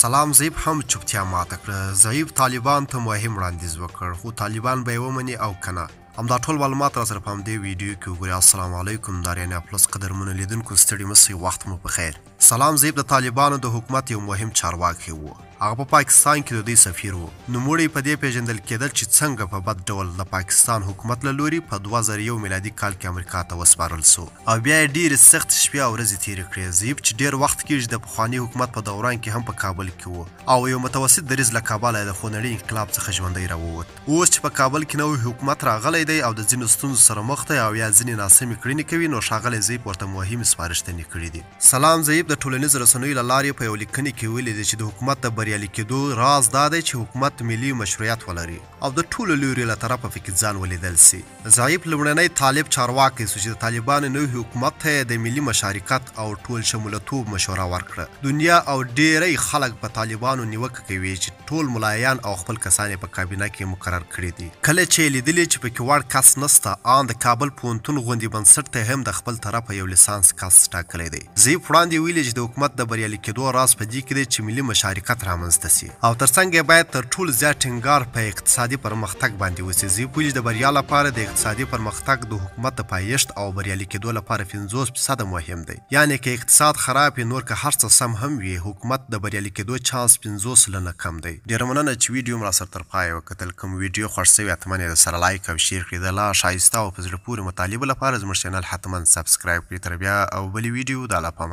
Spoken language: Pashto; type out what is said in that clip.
سلام زیب هم چوپتیا ماته کړه. زیب طالبان ته مهم وړاندیز وکړ خو طالبان به یې ومني او کنه. همدا ټول معلومات را سره په همدې ویډیو کې وګورئ. السلام علیکم د آریانا پلس قدرمنو لیدونکو ستړي مه شئ، وخت مو په خیر. سلام زیب د طالبانو د حکومت یو مهم چارواکی و. هغه په پاکستان کې د دوی سفیر و. نوموړی په دې پیژندل کېدل چې څنګه په بد ډول د پاکستان حکومت له لوري په 2001 میلادي کال کې امریکا ته وسپارل سو او بیا یې ډېرې سختې شپې او ورځې تېرې کړې. زیب چې ډېر وخت کېږي د پخواني حکومت په دوران کې هم په کابل کې و او یو متوسط دریځ له کابله د خونړي انقلاب څخه ژوندی راووت. اوس چې په کابل کې نوی حکومت راغلی دی او د ځینو ستونزو سره مخ دی او یا ځینې ناسمې کړنې کوي، نو ښاغلی زیب ورته مهمې سپارښتنې کړي دي. سلام زیب د ټولنیزو رسنیو له لارې په یو لیکنې کې ویلي دی چې د حکومت د بریالي کېدو راز دا دی چې حکومت ملي مشروعیت ولري او د ټولو لوري له طرفه پکې ځان ولیدل سي. زیب لومړنی طالب چارواکی سو چې د طالبانو نوي حکومت ته د ملي مشارکت او ټول شمولتوب مشوره ورکړه. دنیا او ډېری خلک په طالبانو نیوکه کوي چې ټول ملایان او خپل کسان یې په کابینه کې مقرر کړي دي. کله چې لیدلې چې پکې وړ کس نسته، ان د کابل پوهنتون غوندې بنسټ ته هم د خپل طرفه یو لیسانس کس ټاکلی دی. زیب وړاندې ویلي چې د حکومت د بریالي کېدو راز په دې کې دی چې ملي مشارکت رامنځته سي او ترڅنګ یې باید تر ټولو زیات ټینګار په اقتصادي پرمختګ باندې وسي. زیب ویلي د بریا لپاره د اقتصادي پرمختګ د حکومت د پایښت او بریالي کېدو لپاره 50% مهم دی. یعنی که اقتصاد خراب وي، نور که هر څه سم هم وي، حکومت د بریالي کېدو چانس 50% کم دی. ډېره مننه چې ویډیو مو راسره تر پایه وکتل. کوم ویډیو خوښ شوي حتما یې درسره لایک او شیر کړئ. د لا ښایسته او په زړه پورې مطالبو لپاره زموږ چینل حتما سبسکرایب کړئ. تر بیا او بلې ویډیو د الله په امان.